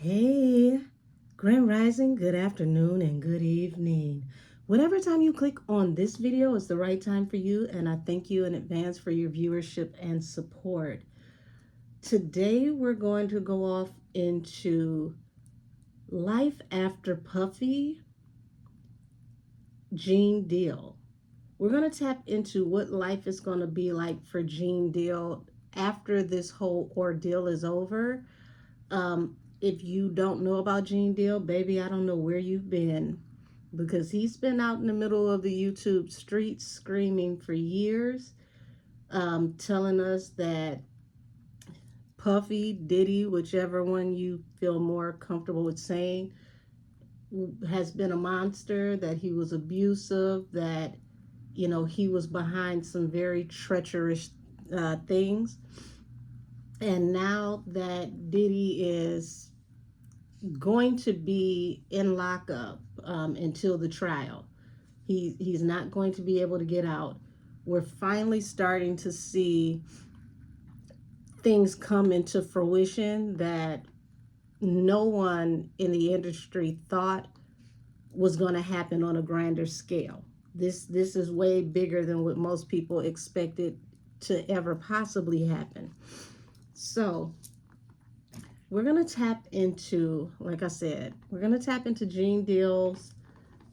Hey, Grand Rising, good afternoon and good evening. Whatever time you click on this video is the right time for you, and I thank you in advance for your viewership and support. Today we're going to go off into life after Puffy, Gene Deal. We're going to tap into what life is going to be like for Gene Deal after this whole ordeal is over. If you don't know about Gene Deal, baby, I don't know where you've been, because he's been out in the middle of the YouTube streets screaming for years, telling us that Puffy, Diddy, whichever one you feel more comfortable with saying, has been a monster, that he was abusive, that, he was behind some very treacherous things. And now that Diddy is going to be in lockup until the trial, he's not going to be able to get out. We're finally starting to see things come into fruition that no one in the industry thought was going to happen on a grander scale. This is way bigger than what most people expected to ever possibly happen. So we're going to tap into, like I said, we're going to tap into Gene Deal's,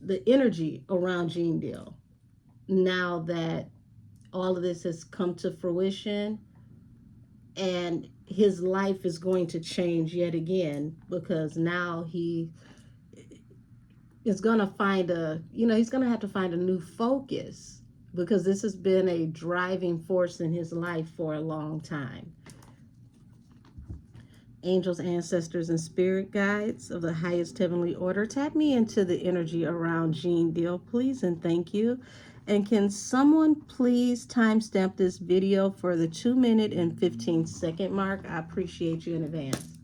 the energy around Gene Deal. Now that all of this has come to fruition, and his life is going to change yet again, because now he is going to find he's going to have to find a new focus, because this has been a driving force in his life for a long time. Angels, ancestors, and spirit guides of the highest heavenly order, tap me into the energy around Gene Deal, please, and thank you. And can someone please timestamp this video for the 2-minute and 15-second mark? I appreciate you in advance.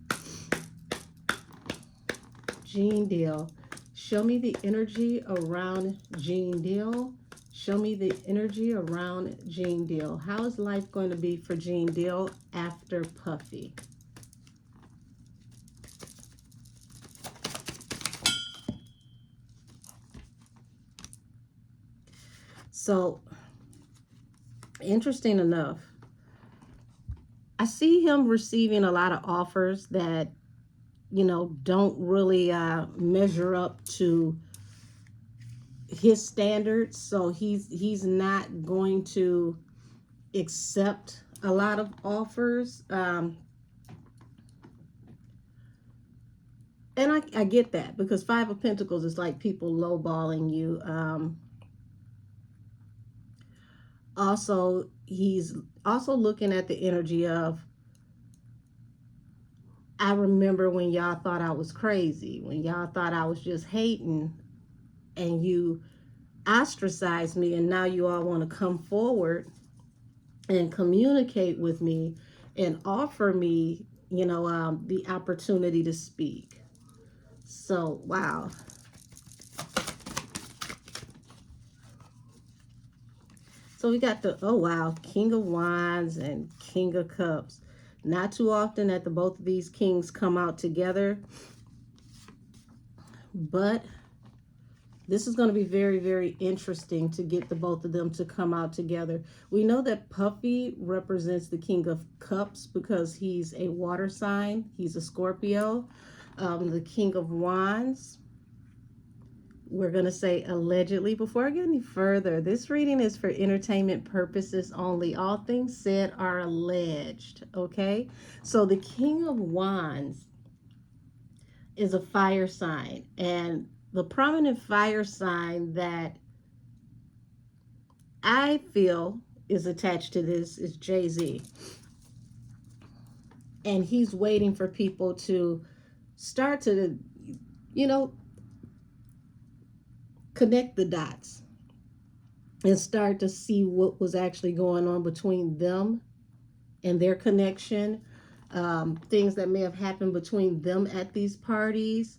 Gene Deal, show me the energy around Gene Deal. Show me the energy around Gene Deal. How is life going to be for Gene Deal after Puffy? So, interesting enough, I see him receiving a lot of offers that, don't really measure up to his standards. So he's not going to accept a lot of offers. And I get that, because Five of Pentacles is like people lowballing you. Also, he's also looking at the energy of, I remember when y'all thought I was crazy, when y'all thought I was just hating, and you ostracized me, and now you all want to come forward and communicate with me and offer me, the opportunity to speak. So, wow. So we got the, oh wow, King of Wands and King of Cups. Not too often that both of these kings come out together, but this is going to be very, very interesting to get the both of them to come out together. We know that Puffy represents the King of Cups because he's a water sign. He's a Scorpio. The King of Wands, we're going to say allegedly. Before I get any further, this reading is for entertainment purposes only. All things said are alleged, okay? So the King of Wands is a fire sign, and the prominent fire sign that I feel is attached to this is Jay-Z. And he's waiting for people to start to, connect the dots and start to see what was actually going on between them and their connection, things that may have happened between them at these parties.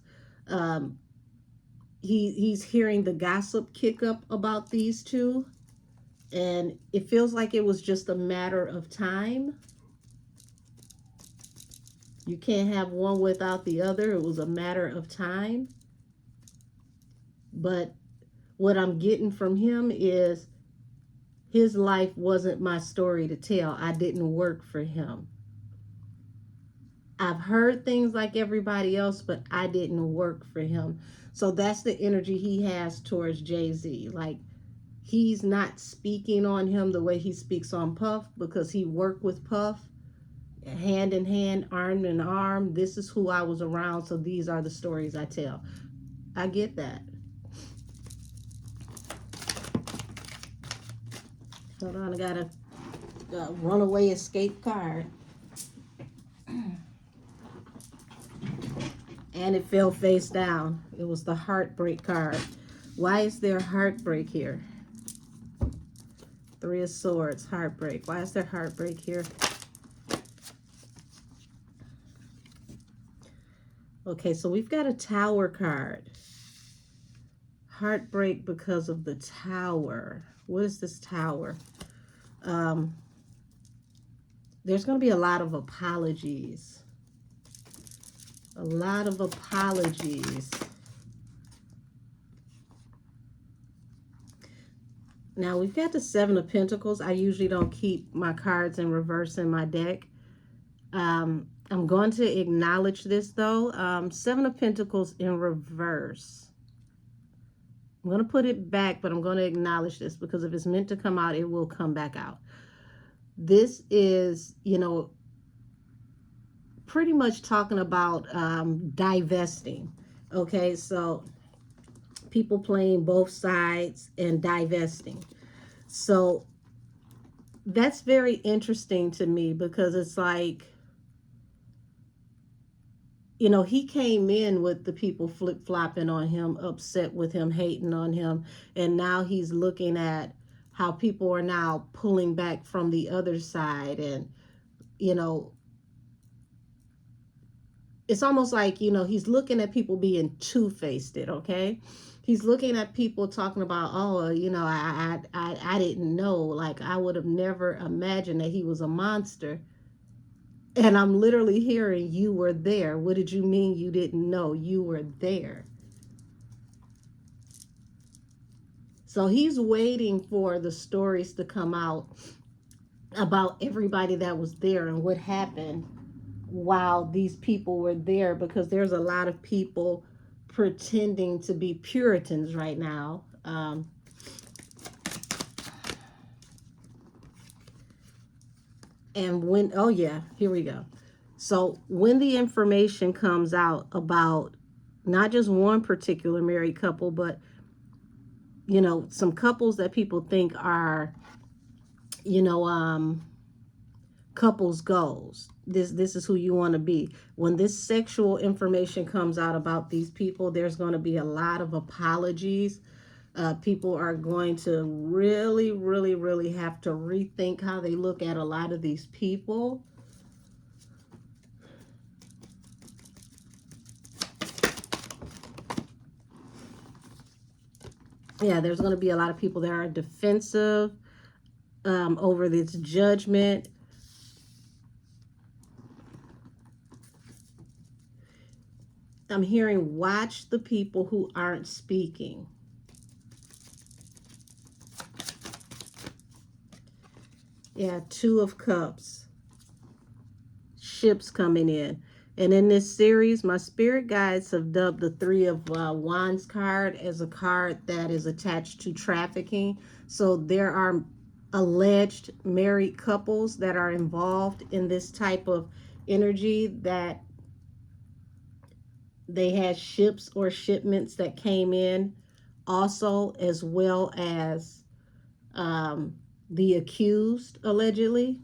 He's hearing the gossip kick up about these two, and it feels like it was just a matter of time You can't have one without the other. It was a matter of time. But what I'm getting from him is his life wasn't my story to tell. I didn't work for him. I've heard things like everybody else, but I didn't work for him. So that's the energy he has towards Jay-Z. Like, he's not speaking on him the way he speaks on Puff, because he worked with Puff hand in hand, arm in arm. This is who I was around, so these are the stories I tell. I get that. Hold on, I got a runaway escape card. And it fell face down. It was the heartbreak card. Why is there heartbreak here? Three of Swords, heartbreak. Why is there heartbreak here? Okay, so we've got a Tower card. Heartbreak because of the Tower. What is this Tower? There's going to be a lot of apologies. A lot of apologies. Now, we've got the Seven of Pentacles. I usually don't keep my cards in reverse in my deck. I'm going to acknowledge this, though. Seven of Pentacles in reverse. I'm going to put it back, but I'm going to acknowledge this, because if it's meant to come out, it will come back out. This is, pretty much talking about divesting. Okay, so people playing both sides and divesting. So that's very interesting to me, because it's like, he came in with the people flip-flopping on him, upset with him, hating on him, and now he's looking at how people are now pulling back from the other side. And it's almost like, he's looking at people being two-faced, okay? He's looking at people talking about, oh, I didn't know. Like, I would have never imagined that he was a monster. And I'm literally hearing, you were there. What did you mean you didn't know? You were there. So he's waiting for the stories to come out about everybody that was there and what happened while these people were there, because there's a lot of people pretending to be Puritans right now. And when, oh yeah, here we go. So when the information comes out about not just one particular married couple, but, some couples that people think are, couples goals. This is who you want to be. When this sexual information comes out about these people, there's going to be a lot of apologies. People are going to really, really, really have to rethink how they look at a lot of these people. Yeah, there's going to be a lot of people that are defensive over this judgment. I'm hearing, watch the people who aren't speaking. Yeah, Two of Cups. Ships coming in. And in this series, my spirit guides have dubbed the Three of Wands card as a card that is attached to trafficking. So there are alleged married couples that are involved in this type of energy, that they had ships or shipments that came in also, as well as the accused, allegedly.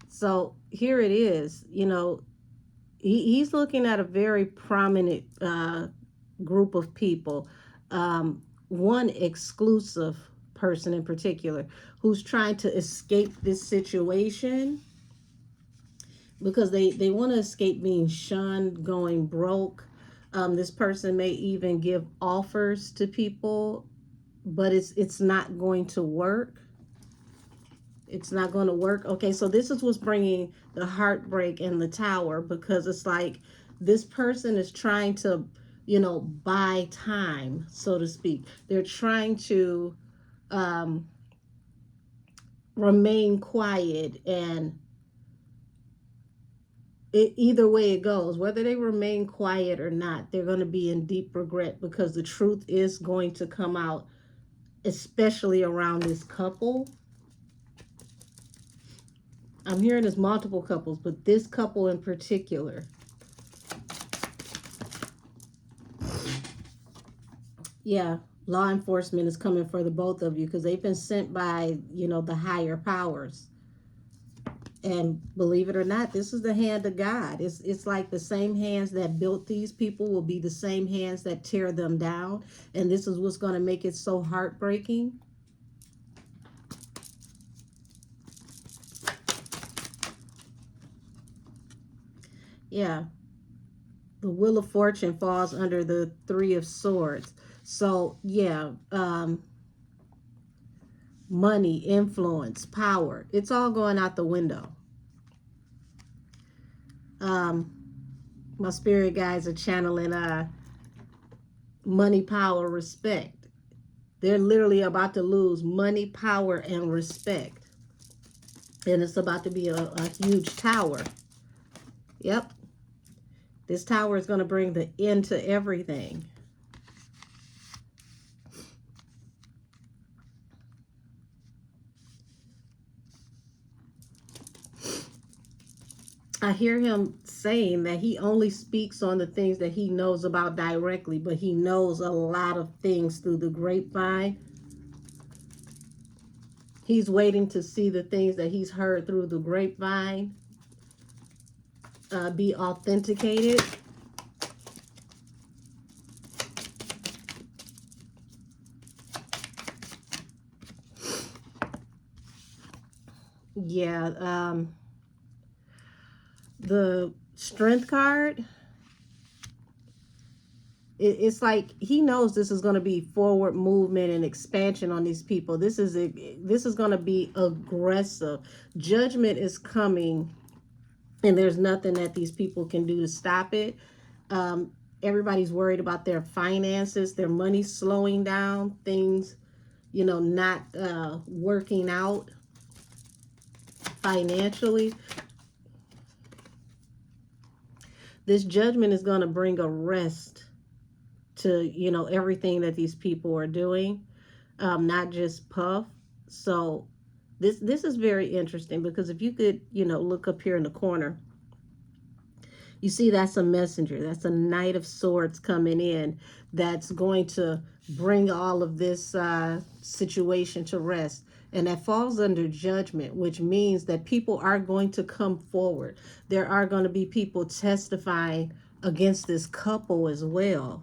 So here it is, he's looking at a very prominent group of people, one exclusive person in particular, who's trying to escape this situation, because they want to escape being shunned, going broke. This person may even give offers to people, but it's not going to work. It's not going to work. Okay, so this is what's bringing the heartbreak and the tower, because it's like this person is trying to, buy time, so to speak. They're trying to um, remain quiet, and either way it goes, whether they remain quiet or not, they're going to be in deep regret, because the truth is going to come out, especially around this couple. I'm hearing there's multiple couples, but this couple in particular. Yeah, law enforcement is coming for the both of you, because they've been sent by, the higher powers. And believe it or not, this is the hand of God. It's like the same hands that built these people will be the same hands that tear them down. And this is what's going to make it so heartbreaking. Yeah. The Wheel of Fortune falls under the Three of Swords. So, yeah, money, influence, power, it's all going out the window. My spirit guides are channeling money, power, respect. They're literally about to lose money, power, and respect. And it's about to be a huge tower. Yep. This tower is going to bring the end to everything. I hear him saying that he only speaks on the things that he knows about directly, but he knows a lot of things through the grapevine. He's waiting to see the things that he's heard through the grapevine be authenticated. Yeah, the Strength card, it's like he knows this is going to be forward movement and expansion on these people. This is going to be aggressive. Judgment is coming, and there's nothing that these people can do to stop it. Everybody's worried about their finances, their money slowing down, things, not working out financially. This judgment is going to bring a rest to, everything that these people are doing, not just Puff. So this is very interesting, because if you could, look up here in the corner, you see that's a messenger. That's a Knight of Swords coming in, that's going to bring all of this situation to rest. And that falls under judgment, which means that people are going to come forward. There are going to be people testifying against this couple as well.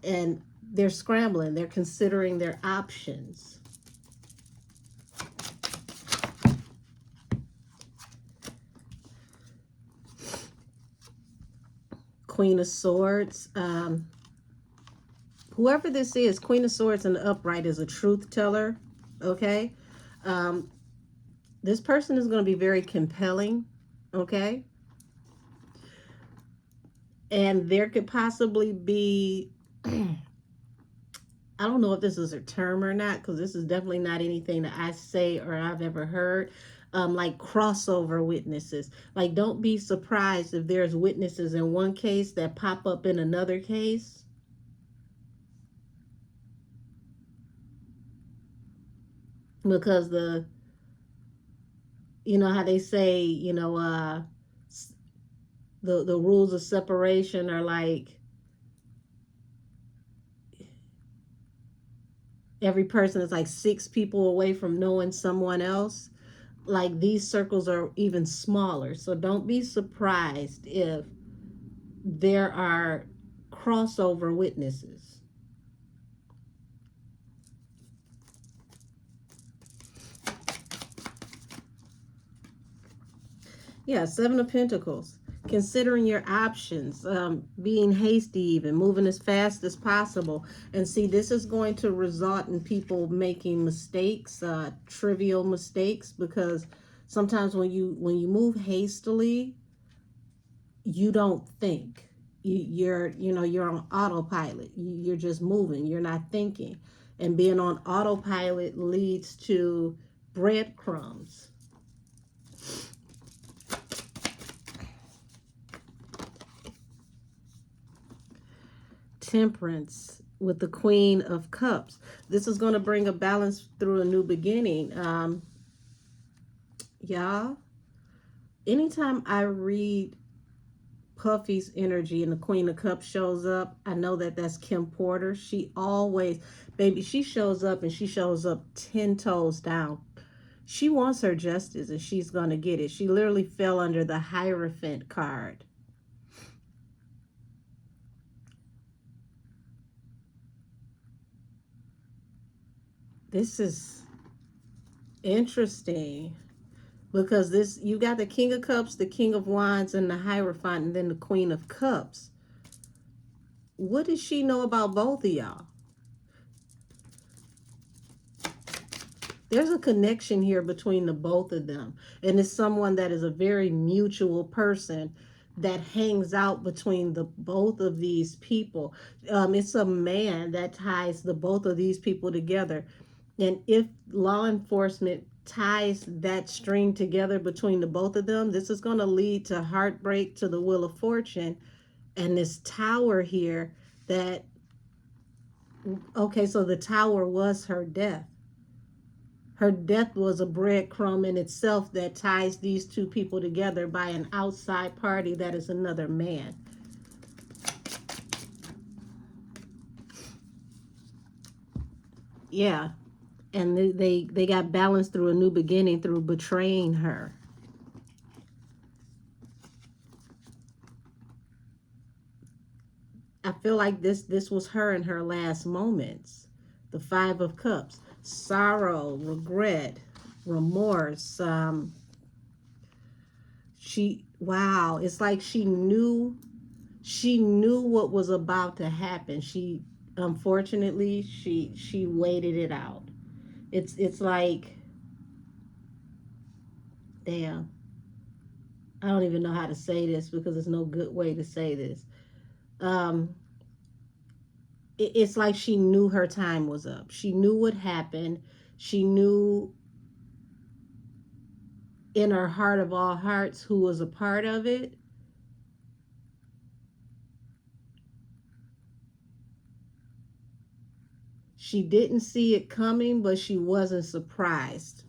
And they're scrambling. They're considering their options. Queen of Swords. Whoever this is, Queen of Swords in the upright, is a truth teller. Okay. This person is going to be very compelling. Okay. And there could possibly be, I don't know if this is a term or not, because this is definitely not anything that I say or I've ever heard. Like crossover witnesses. Like, don't be surprised if there's witnesses in one case that pop up in another case. Because how they say, the rules of separation are like, every person is like 6 people away from knowing someone else. Like, these circles are even smaller. So don't be surprised if there are crossover witnesses. Yeah, 7 of Pentacles. considering your options, being hasty, even moving as fast as possible. And see, this is going to result in people making mistakes, trivial mistakes, because sometimes when you move hastily, you don't think. You're on autopilot. You're just moving. You're not thinking, and being on autopilot leads to breadcrumbs. Temperance with the Queen of Cups. This is going to bring a balance through a new beginning. Y'all, anytime I read Puffy's energy and the Queen of Cups shows up, I know that that's Kim Porter. She always, baby, she shows up and she shows up 10 toes down. She wants her justice and she's going to get it. She literally fell under the Hierophant card. This is interesting because this, you got the King of Cups, the King of Wands, and the Hierophant, and then the Queen of Cups. What does she know about both of y'all? There's a connection here between the both of them, and it's someone that is a very mutual person that hangs out between the both of these people. It's a man that ties the both of these people together, and if law enforcement ties that string together between the both of them, this is going to lead to heartbreak, to the Wheel of Fortune, and this tower here that, okay, so the tower was her death. Her death was a breadcrumb in itself that ties these two people together by an outside party that is another man. Yeah. And they got balanced through a new beginning through betraying her. I feel like this was her in her last moments. The Five of Cups. Sorrow, regret, remorse. Wow, it's like she knew what was about to happen. She, unfortunately, she waited it out. It's like, damn, I don't even know how to say this because there's no good way to say this. Um, it's like she knew her time was up. She knew what happened. She knew in her heart of all hearts who was a part of it. She didn't see it coming, but she wasn't surprised,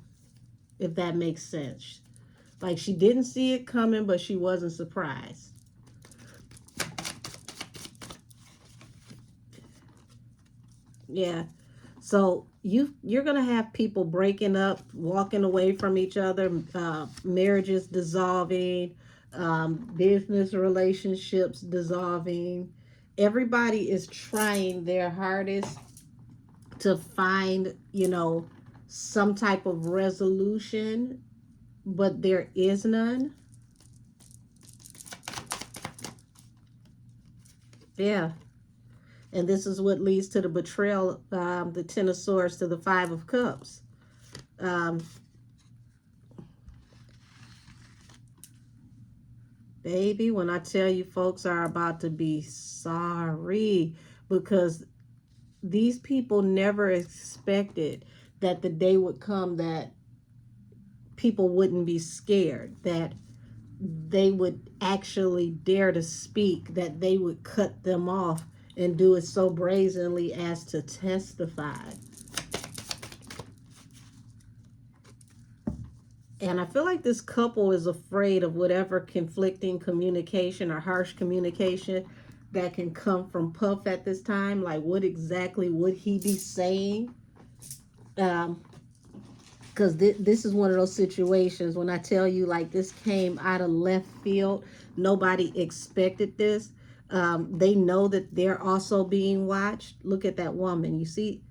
if that makes sense. Like, she didn't see it coming, but she wasn't surprised. Yeah. So you're gonna have people breaking up, walking away from each other, marriages dissolving, business relationships dissolving. Everybody is trying their hardest to find, some type of resolution, but there is none. Yeah. And this is what leads to the betrayal, the Ten of Swords to the Five of Cups. Um, Baby, when I tell you folks are about to be sorry, because these people never expected that the day would come that people wouldn't be scared, that they would actually dare to speak, that they would cut them off and do it so brazenly as to testify. And I feel like this couple is afraid of whatever conflicting communication or harsh communication that can come from Puff at this time. Like, what exactly would he be saying? Because this is one of those situations when I tell you, like, this came out of left field. Nobody expected this. They know that they're also being watched. Look at that woman. You see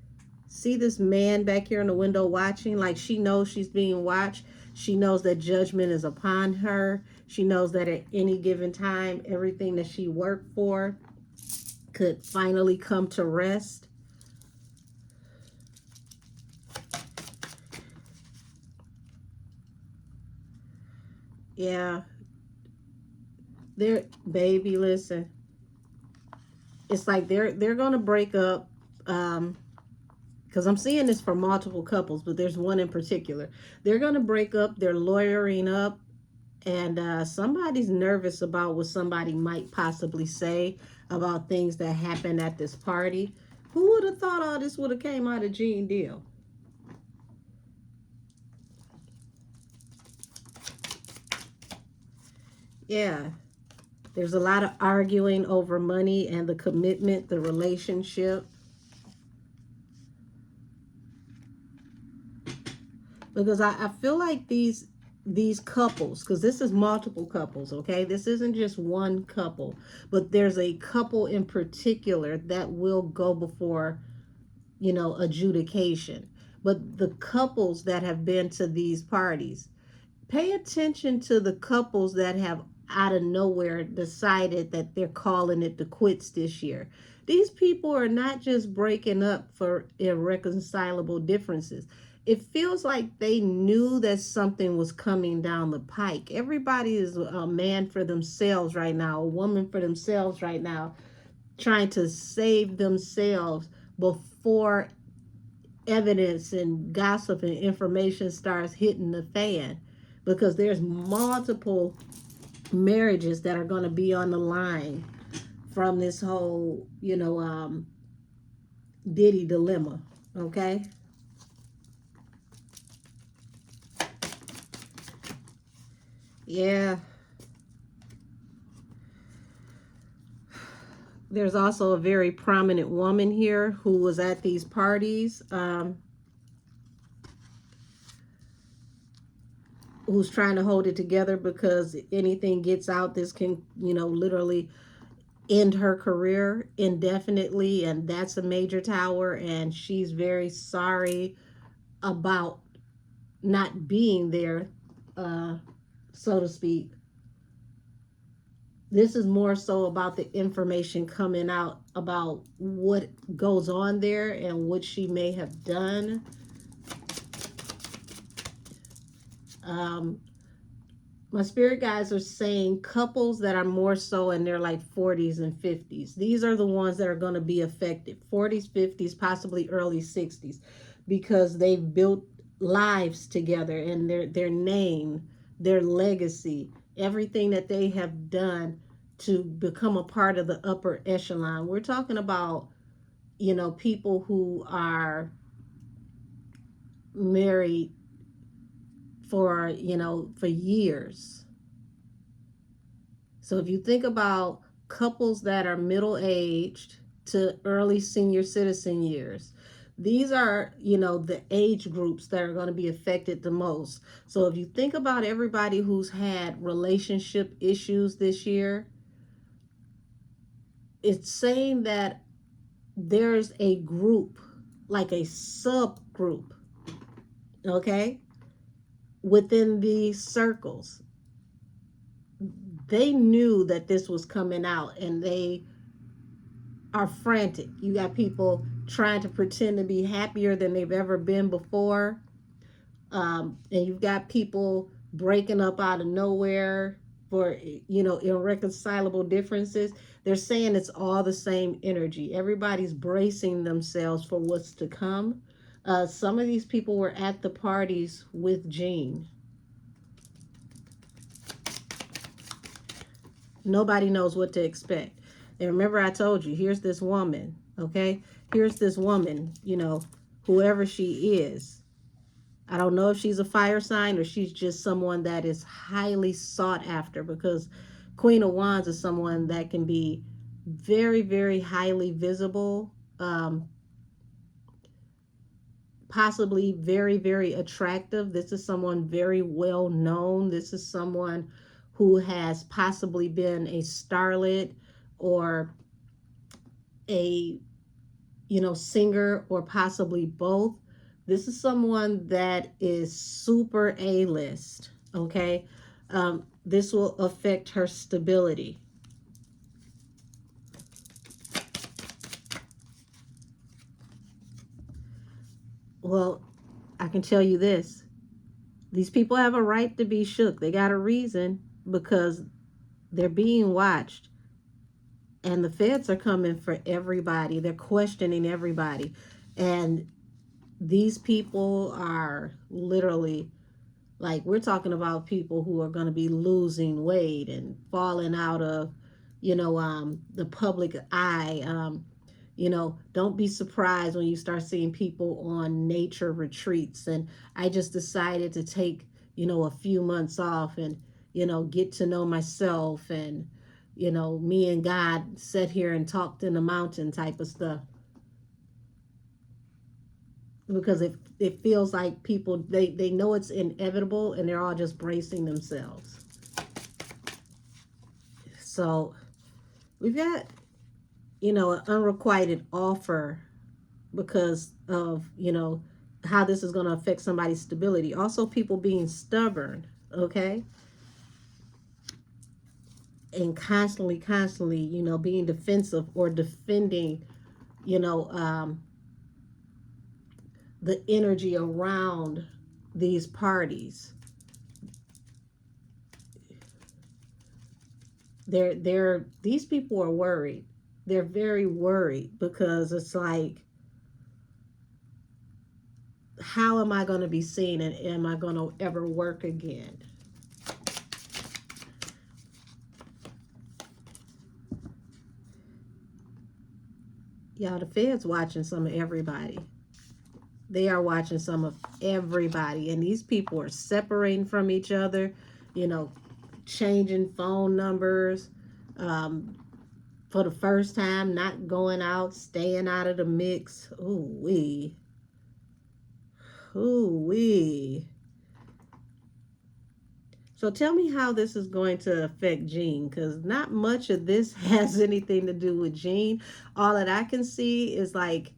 this man back here in the window watching? Like, she knows she's being watched. She knows that judgment is upon her. She knows that at any given time, everything that she worked for could finally come to rest. Yeah, they're, baby, listen. It's like they're gonna break up. Because I'm seeing this for multiple couples, but there's one in particular. They're gonna break up. They're lawyering up, and somebody's nervous about what somebody might possibly say about things that happened at this party. Who would have thought all this would have came out of Gene Deal? Yeah, there's a lot of arguing over money and the commitment, the relationship. Because I feel like these couples, because this is multiple couples, okay, this isn't just one couple, but there's a couple in particular that will go before, adjudication. But the couples that have been to these parties, pay attention to the couples that have out of nowhere decided that they're calling it the quits this year. These people are not just breaking up for irreconcilable differences. It feels like they knew that something was coming down the pike. Everybody is a man for themselves right now, a woman for themselves right now, trying to save themselves before evidence and gossip and information starts hitting the fan, because there's multiple marriages that are going to be on the line from this whole Diddy dilemma. Okay, yeah, there's also a very prominent woman here who was at these parties, who's trying to hold it together, because anything gets out, this can literally end her career indefinitely, and that's a major tower, and she's very sorry about not being there, uh, so to speak. This is more so about the information coming out about what goes on there and what she may have done. Um, my spirit guides are saying couples that are more so in their like 40s and 50s. These are the ones that are going to be affected. 40s, 50s, possibly early 60s, because they've built lives together, and their name, their legacy, everything that they have done to become a part of the upper echelon. We're talking about, people who are married for, for years. So if you think about couples that are middle aged to early senior citizen years, these are, the age groups that are going to be affected the most. So if you think about everybody who's had relationship issues this year, it's saying that there's a group, like a subgroup, okay, within these circles. They knew that this was coming out, and they are frantic. You got people trying to pretend to be happier than they've ever been before. And you've got people breaking up out of nowhere for, irreconcilable differences. They're saying it's all the same energy. Everybody's bracing themselves for what's to come. Some of these people were at the parties with Gene. Nobody knows what to expect. And remember, I told you, here's this woman, okay? Here's this woman, whoever she is. I don't know if she's a fire sign or she's just someone that is highly sought after, because Queen of Wands is someone that can be very, very highly visible, possibly very, very attractive. This is someone very well known. This is someone who has possibly been a starlet or a singer, or possibly both. This is someone that is super A-list, okay? This will affect her stability. Well, I can tell you this. These people have a right to be shook. They got a reason, because they're being watched. And the feds are coming for everybody. They're questioning everybody. And these people are literally, like, we're talking about people who are going to be losing weight and falling out of, the public eye. Don't be surprised when you start seeing people on nature retreats. And I just decided to take, a few months off and, get to know myself, and, me and God sat here and talked in the mountain type of stuff. Because it feels like people, they know it's inevitable, and they're all just bracing themselves. So we've got, an unrequited offer because of, how this is going to affect somebody's stability. Also, people being stubborn, okay? And constantly, being defensive or defending, you know, um, the energy around these parties. These people are worried. They're very worried, because it's like, how am I going to be seen, and am I going to ever work again? Y'all, the Fed's watching some of everybody. They are watching some of everybody. And these people are separating from each other, you know, changing phone numbers, for the first time, not going out, staying out of the mix. Ooh wee. Ooh wee. So tell me how this is going to affect Jean, because not much of this has anything to do with Jean. All that I can see is, like,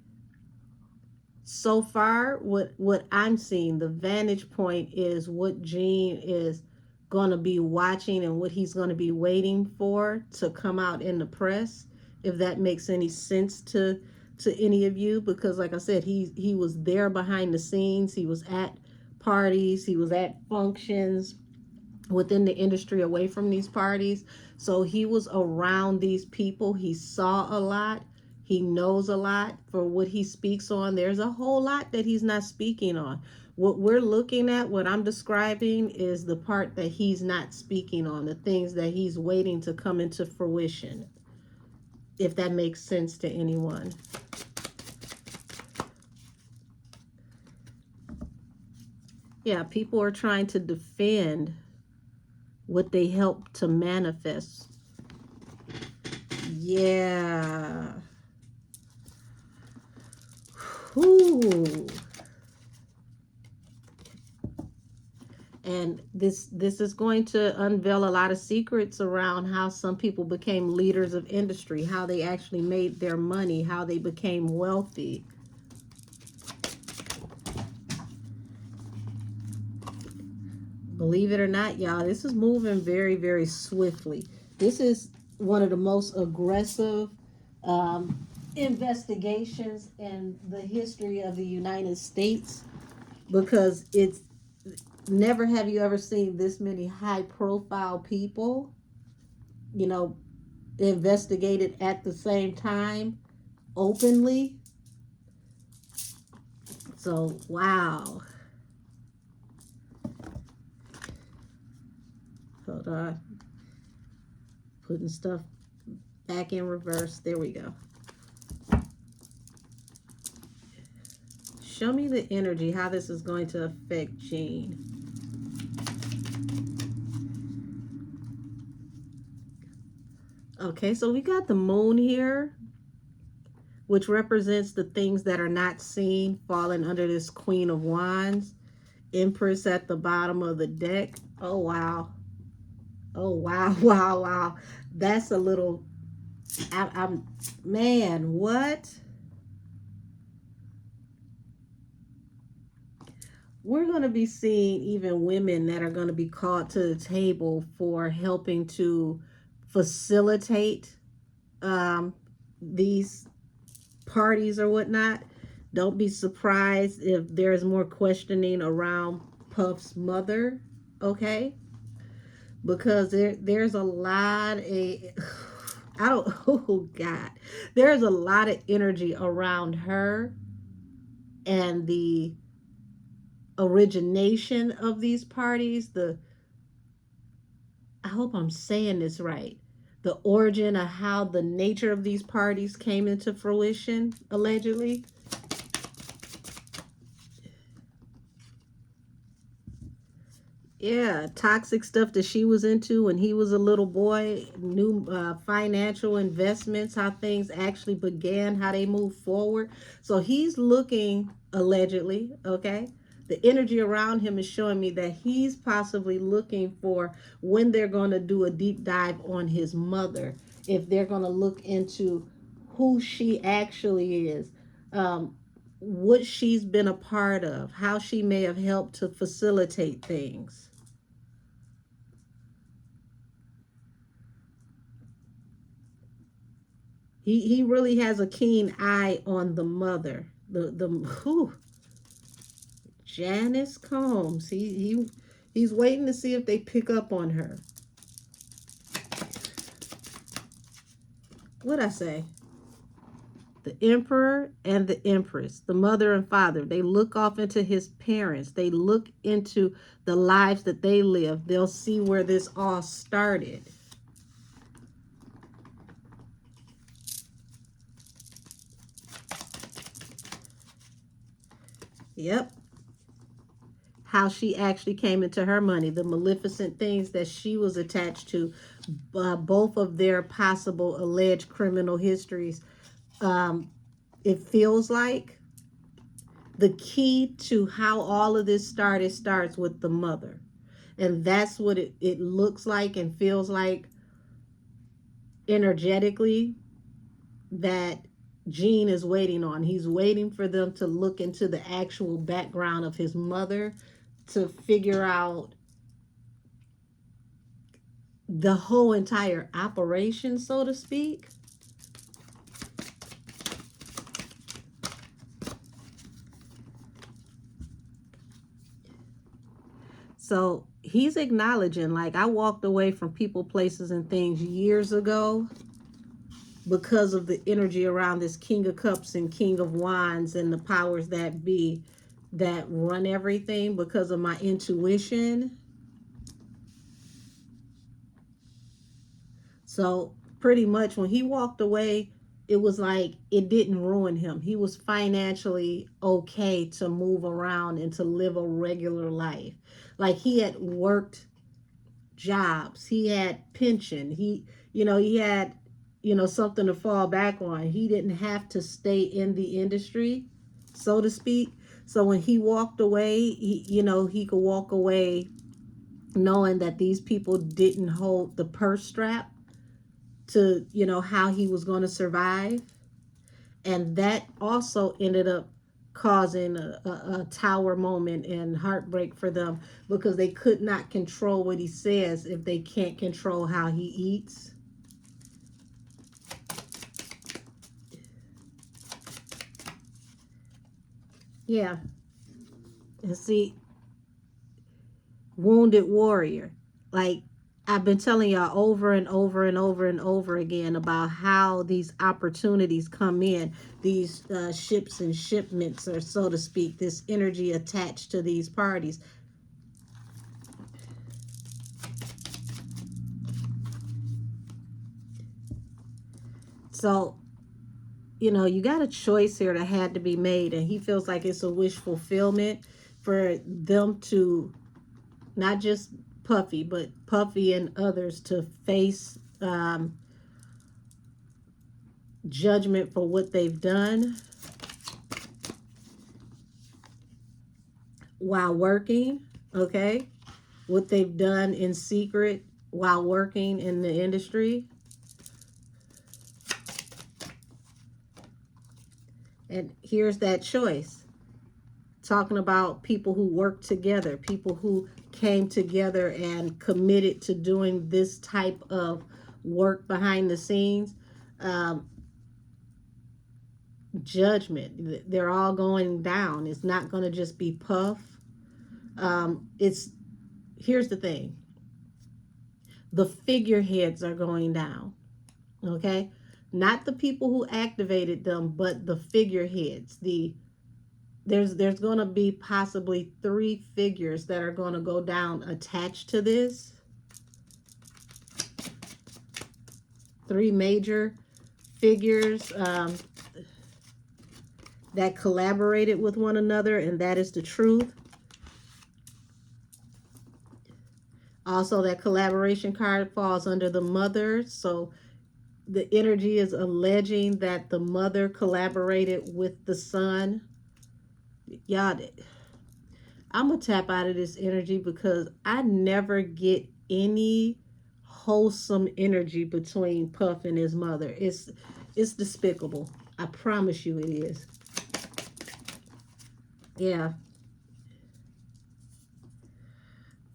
so far, what I'm seeing, the vantage point is what Gene is going to be watching and what he's going to be waiting for to come out in the press, if that makes any sense to any of you. Because like I said, he was there behind the scenes. He was at parties, he was at functions within the industry away from these parties. So he was around these people. He saw a lot. He knows a lot. For what he speaks on, there's a whole lot that he's not speaking on. What we're looking at, what I'm describing, is the part that he's not speaking on, the things that he's waiting to come into fruition, if that makes sense to anyone. Yeah, people are trying to defend what they help to manifest. Yeah. Ooh. And this is going to unveil a lot of secrets around how some people became leaders of industry, how they actually made their money, how they became wealthy. Believe it or not, y'all, this is moving very, very swiftly. This is one of the most aggressive investigations in the history of the United States, because it's never have you ever seen this many high profile people, you know, investigated at the same time openly. So, wow. Hold on. Putting stuff back in reverse. There we go. Show me the energy, how this is going to affect Jean. Okay, so we got the moon here, which represents the things that are not seen, falling under this Queen of Wands. Empress at the bottom of the deck. Oh, wow. Oh, wow, wow, wow. That's a little, I'm man, what? we're going to be seeing even women that are going to be called to the table for helping to facilitate these parties or whatnot. Don't be surprised if there's more questioning around Puff's mother, okay? Because there's a lot of I don't oh God. There's a lot of energy around her and the origination of these parties, the I hope I'm saying this right. The origin of how the nature of these parties came into fruition, allegedly. Yeah, toxic stuff that she was into when he was a little boy, new financial investments, how things actually began, how they moved forward. So he's looking, allegedly, okay? The energy around him is showing me that he's possibly looking for when they're going to do a deep dive on his mother, if they're going to look into who she actually is. What she's been a part of, how she may have helped to facilitate things. He really has a keen eye on the mother. The whew, Janice Combs. He's waiting to see if they pick up on her. What'd I say? The emperor and the empress, the mother and father, they look off into his parents. They look into the lives that they live. They'll see where this all started. Yep. How she actually came into her money, the maleficent things that she was attached to, both of their possible alleged criminal histories. It feels like the key to how all of this started starts with the mother. And that's what it looks like and feels like energetically that Gene is waiting on. He's waiting for them to look into the actual background of his mother to figure out the whole entire operation, so to speak. So he's acknowledging, like, I walked away from people, places, and things years ago because of the energy around this King of Cups and King of Wands and the powers that be that run everything, because of my intuition. So pretty much when he walked away, it was like it didn't ruin him. He was financially okay to move around and to live a regular life. Like, he had worked jobs, he had pension, he had, something to fall back on. He didn't have to stay in the industry, so to speak. So when he walked away, he could walk away knowing that these people didn't hold the purse strap to, how he was going to survive. And that also ended up causing a tower moment and heartbreak for them, because they could not control what he says if they can't control how he eats. Yeah. And see, wounded warrior. Like, I've been telling y'all over and over and over and over again about how these opportunities come in, these ships and shipments, or so to speak, this energy attached to these parties. So, you got a choice here that had to be made, and he feels like it's a wish fulfillment for them to, not just Puffy, but Puffy and others, to face judgment for what they've done while working, okay? What they've done in secret while working in the industry. And here's that choice: talking about people who work together, people who came together and committed to doing this type of work behind the scenes. Um, Judgment. They're all going down. It's not going to just be Puff. It's Here's the thing. The figureheads are going down. Okay? Not the people who activated them, but the figureheads. There's going to be possibly 3 figures that are going to go down attached to this. 3 major figures that collaborated with one another, and that is the truth. Also, that collaboration card falls under the mother. So the energy is alleging that the mother collaborated with the son. Y'all, I'm going to tap out of this energy because I never get any wholesome energy between Puff and his mother. It's despicable. I promise you it is. Yeah.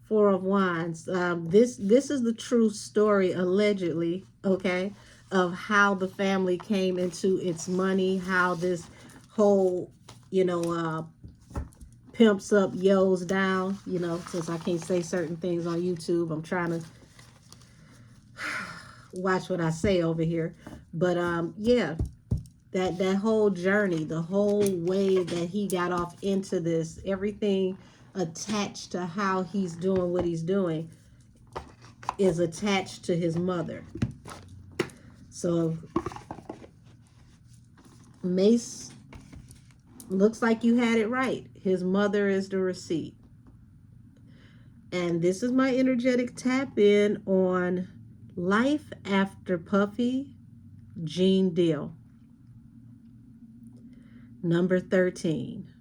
4 of Wands. This is the true story, allegedly, okay, of how the family came into its money, how this whole, pimps up, yos down, since I can't say certain things on YouTube, I'm trying to watch what I say over here. But yeah, that whole journey, the whole way that he got off into this, everything attached to how he's doing what he's doing is attached to his mother. So Mace, looks like you had it right. His mother is the receipt. And this is my energetic tap in on life after Puffy, Gene Deal. Number 13.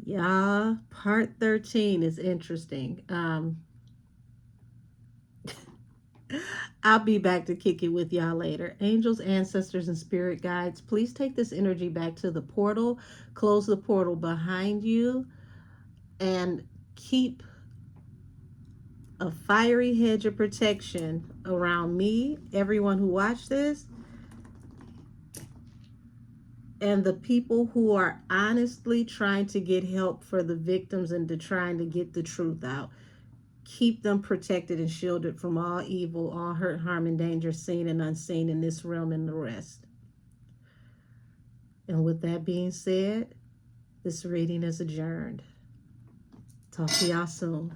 Yeah, part 13 is interesting. I'll be back to kick it with y'all later. Angels, ancestors, and spirit guides, please take this energy back to the portal. Close the portal behind you and keep a fiery hedge of protection around me, everyone who watched this, and the people who are honestly trying to get help for the victims and trying to get the truth out. Keep them protected and shielded from all evil, all hurt, harm, and danger, seen and unseen in this realm and the rest. And with that being said, this reading is adjourned. Talk to y'all soon.